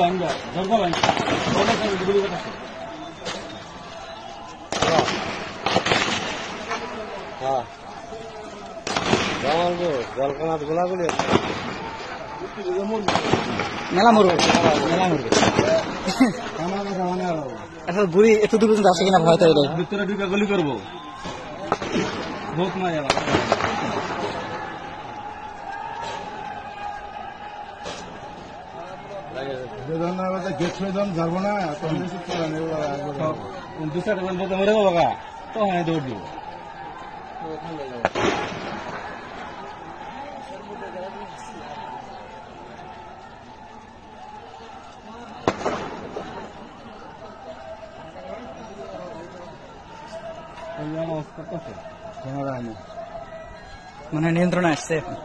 বাঙ্গা দরজা বাঙ্গা গুলি কাটাছে। হ্যাঁ জলখানাত গোলাগুলি মেলা মরবে মেলা মরবে আসলে বুড়ি একটু দূর পর্যন্ত আসে কিনা ভয় তো এটাই। ভিতরে ঢুকে গুলি করবো বহুত মায়া গেট যাবো না দু চারটা বলতে মরে যাবো গা তো হ্যাঁ দৌড় দিব। মানে নিয়ন্ত্রণে আসছে এখন।